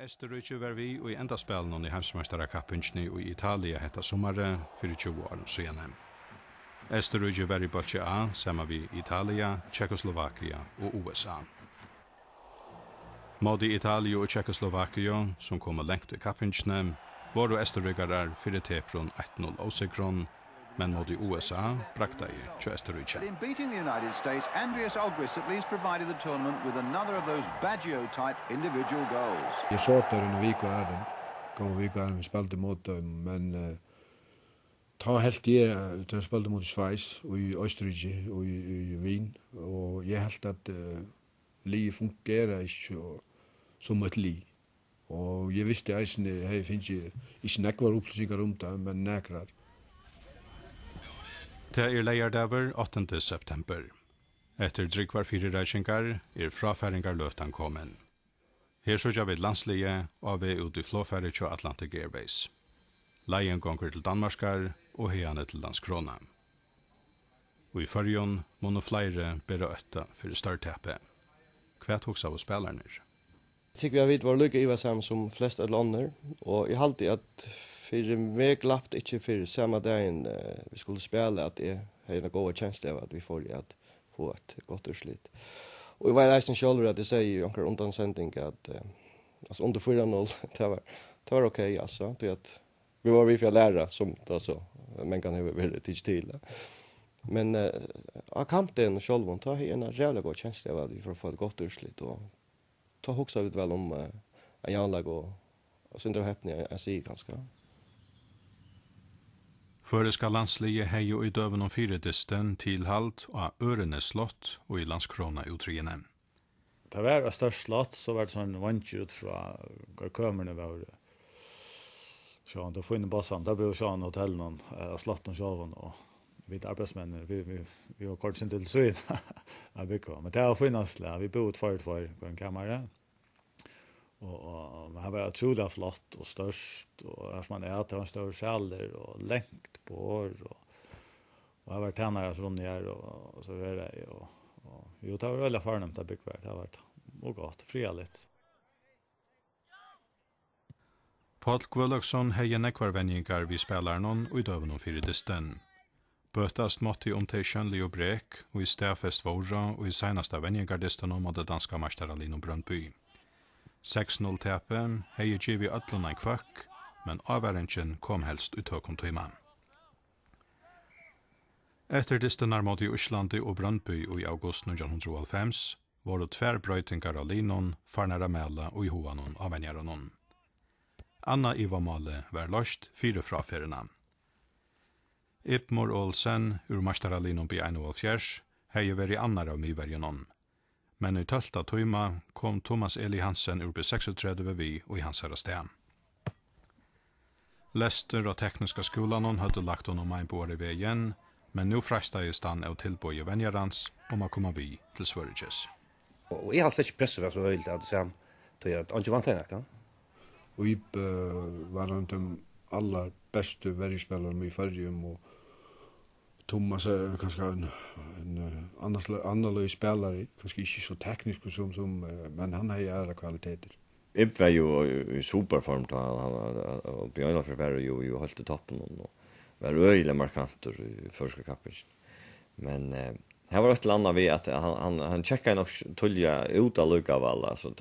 Österrike var vi og i enda spelen i heimsmeistarakappinjni og i Italia hetta sommare fyrir 20 år siden. Österrike var i Bolche A, sammen vi Italia, Tjekkoslovakia og USA. Modi Italia og Tjekkoslovakia, som kom lengt i kappinjni, var Österrikarar fyrir tepron 1-0 osikron, men mot USA brakta i til Österrike. In beating the United States, Andreas Ogris at least provided the tournament with another of those Baggio-type individual goals. Jeg så der en vik og æren, kom vik og æren, vi spilte mot dem, men ta helt jeg, da jeg spilte mot Schweiz, og i Østerrike, og i Wien, og jeg helt at li fungerer ikke som et li. Og jeg visste eisen, jeg finnes ikke nekvar opplysninger om det, men nekrar. Det leierdaver 8. september. Etter drikvar 4 reisingar frafæringar løtan kommen. Her sørger vi landslige og vi ut i flåfæri til Atlantic Airways. Leien gonger til Danmarskar og heiane til Landskrona. Og i førjon må no flere bera øtta for startteppe. Hva togs av spelerne? Jeg tykker vi var lykke i var sammen som flest av lander, og jeg halte at for meg glapp ikke for samme dagen vi skulle spille at jeg har en god tjeneste av at vi får at få et godt utslitt. Og jeg var reisen selv at jeg sier i anker undansending at altså under 4-0 det var okej altså, til at vi var vi for å lære som det så, men kan ha vært tids til. Men av kampen selv tar jeg en rævlig god tjeneste av at vi får få et godt utslitt, og ta hoksa vi vel om en janlag og syndra heppning jeg sier ganske. Føreska landslige hei og i døven om 4 disten tilhalt av Ørene slott og i Landskrona utriene. Det var et størst slott, så var det sånn vantjer ut fra kømerne var sånn, det får inn i bassen, det ble sånn hotellen og slotten sjåven og vi arbeidsmenn, vi var kort sin til Svin. Men det var finnast, vi bodde for en kammare. Og det var utrolig flott og størst, og her som man det var en større sjaler, og lengt på år, og jeg var tjenere rundt her, og så var det, og jo, det var veldig fornemt av byggverk, det har vært og godt, fria litt. Paul Kvölagsson hei nekvarvenjingar vi spelar noen og i døven om 4 disten. Bøtast måtte om til Kjønli og Brek, og i Stafest Våra, og i seneste venjingardisten om det danska Masteralino Brøndby. 6-0 tepe, hei givi ötlun ein kvøkk, men avværingen kom helst ut av kontimen. Etter distenar mot i Øslandi og Brøndby og i august 1995 var det 2 brøytingar av linon, farnara mela og i hovanon av venjaranon. Anna Ivamale var løst 4 fraferina. Ipmor Olsen ur Masteralino B1 hei veri annar av miverjonon. Men i 12. tøyma kom Thomas Eli Hansen ur B36 vi og i hans herra sted. Lester og tekniska skolanon hadde lagt honom ein på i veien, men nu fresta i stand av tilbøye venjarans om å komme vi til Sveriges. Og jeg har slett ikke presset meg så høylt at det til at han ikke vant henne, kan? Og vi var de aller beste verjespillerne i Färjum, og Thomas kanskje en annerledes spelare, kanskje ikke så teknisk som men han har gjerne kvaliteter. Ib var jo i superform da, og Bjørnafjord var jo holdt i toppen, og var øyelig markanter i første kappen. Men her var et eller annet ved at han tjekket nok tulja ut av lukka av alle, så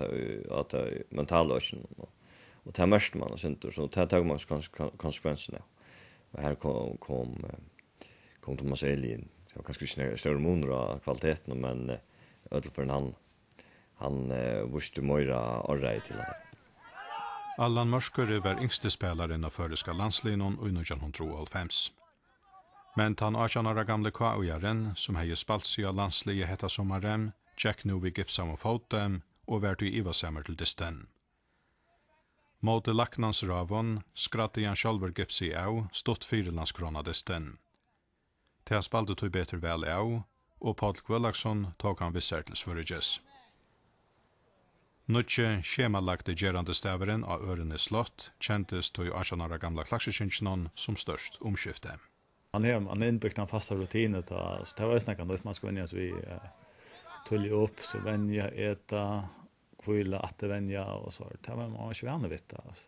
at mentalløsjen, og det mørste man og syntes, så det tar man konsekvensene. Og her kom Thomas Elin. Det var kanskje ikke større måneder av kvaliteten, men for han visste mer arbeid til det. Allan Mørskøre var yngste spelaren av føreska landslinon og i 1995. Men tan 18 år gamle KU-jaren, som hei spalt seg av landslige hetta sommaren, tjekk nu vi gipsam og fotem, og vært i ivasemmer til disten. Måte Laknans Ravon skrattet han sjálfur gipsi av, stått 4 landskrona disten. Til spalte tog beter vel av, og Paul Kvölagsson tok han visser til Sveriges. Nutje skjemalagte gerande staveren av Ørene slott kjentes tog 18 år gamla klaksekinsjonen som størst omskifte. Han innbyggt en fasta rutiner, så det var snakket noe man skal vennja, så vi tullige opp, så vennja, eta, kvilla att vänja och så. Det var man inte vana vid det. Alltså.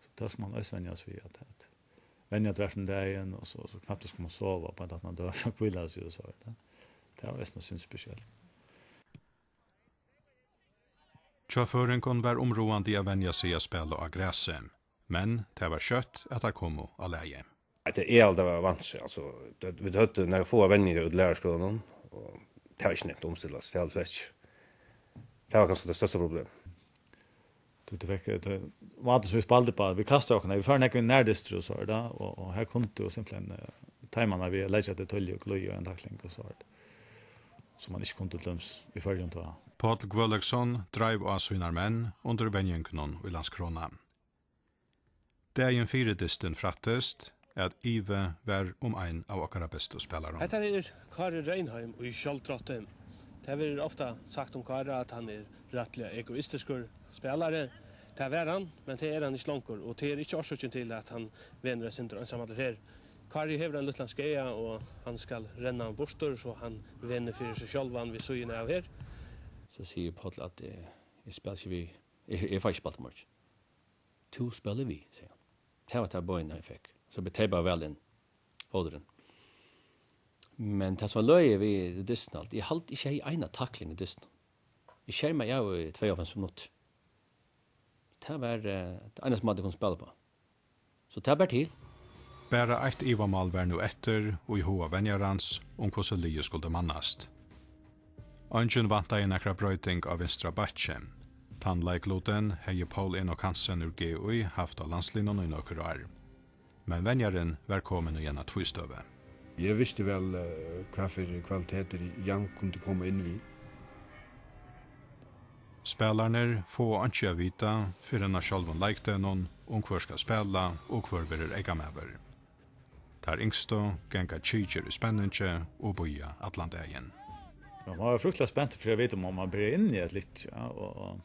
Så det ska man också vänja sig vid att vänja tvärs dagen och så knappt ska man sova på att man dör och kvilla sig och så. Det var nästan syns speciellt. Tjåføren kon var omroande i å vänja sig å spela av gräset, men det var kött att det kom av läge. Det allt var vanskligt alltså. Vi hade när få vänner ut lärarskolan och det var inte omställas till alls. Det var kanske det största problemet. Det väckte vad vi spelade på. Vi kastade också när vi för när närdistro så där och här kom det simpelthen tajmarna vi lägger det till och glöja en tackling och så där. Så man inte kunde glöms i förrjun då. Paul Gwöleksson drev av sina män under vänjengnon i Landskrona. Dagen 4 disten frattest at Ive var en av åkara bästa spelare. Detta Kari Reinheim och i Kjoltrotten. Det har ofta sagt om Kari att han rättliga egoistisk spelare. Det var han, men det han inte långkor och det inte orsöken till att han vinner sin ensamma här. Kari har en liten skeja och han ska renna bostor så han vinner för sig själv vid söjnen av här. Så säger Paul att jag spelar vi är faktiskt spelat match. 2 spelar vi, säger han. Det var det bojen jag fick. Så betejbar väl den fodren. Men det som löje vi dysten allt. Jag halt inte i ena tackling i dysten. Jag kör mig av i 2 minuter. Det var det ena som hade kunnat spela på. Så det var till. Bara ett ivamal var nu etter og i hoa venjarans om hvordan livet skulle mannast. Ønsken vant en akra brøyting av Vinstra Batche. Tannleikloten hei Paul Enok Hansen ur GUI haft av landslinjen i nokker år. Men venjaren var kommet igjen av tvistøve. Jeg visste vel hva for kvaliteter Jan kunne komme inn i. Spelarna få ikke å vite for en av sjølven leikte noen om hver skal spela og hver vil ega med. Tar yngstå, genga tjyker i spenninge og boja Atlantægen. Ja, man var fruktelig spent for jeg vet om man blir inn i et litt, ja, og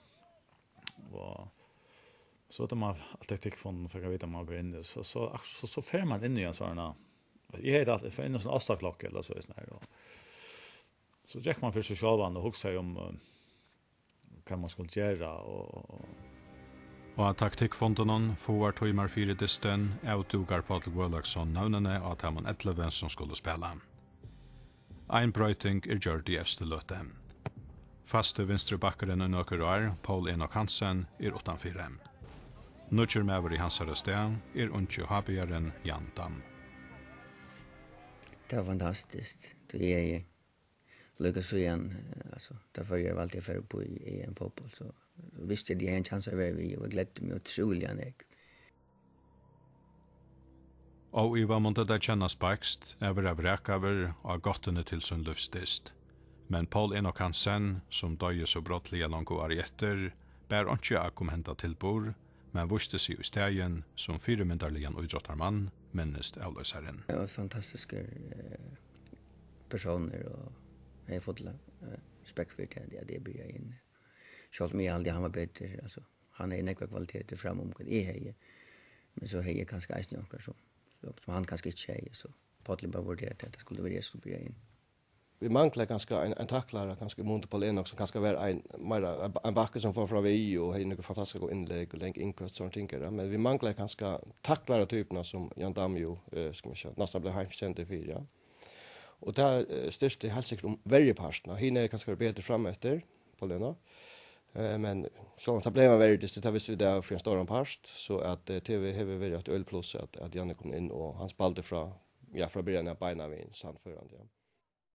så att man alltid från för jag vet om man blir inne så fer man in i en sån jag heter alltid för en sån avstaklock eller så är då. Så gick man för sig själv och huxa om kan man skulle göra og taktikkfondonen får tøymar 4 disten avdugar Paul Gwöleksson navnene at han 11 som skulle spela. Ein brøyting gjørt i efste løte. Faste vinstre bakkeren og nøkker år, Paul Enok Hansen, utanför. Nutcher med i hans sted unge habigeren Jan Dam. Det var fantastiskt. Det är lyckas igen, alltså därför jag valde för på i en fotboll så visste jag en chans att vara vi och glädde mig otroligt nek. Og i var måtte det kjennes bakst, over vrekaver og gottene til sin løvstist. Men Paul Enok Hansen, som døye så brottlige langt år etter, bær ikke akkom henta tilbord, men vurste seg i stegen som 4-myndarligen udrottarmann, minnest avløseren. Det var fantastiske personer, og jeg har fått respekt for det at jeg blir inn. Selv om jeg aldrig han var bedre, altså, han har nekva kvaliteter fram om hva jeg har, men så har jeg kanskje eisen noen som han kanskje ikke har, så Paul bare vurderte at det skulle være jeg som blir inn. Vi manglar ganska en tacklare ganska mot på Lennox som kanske vara en backe som får från vi och har några fantastiska inlägg och länk inkast sånt tänker men vi manglar ganska tacklare typerna som Jan Damjo ska man säga nästan blir hemkänd i fyra. Och där störste helt säkert om varje partner. Hinner är ganska bättre fram efter på Lennox. Men så att blev man väldigt det visste vi där för en stor part så att TV har varit ett öl plus att Janne kom in och han spaltade från början av bena vid sandförande. Ja.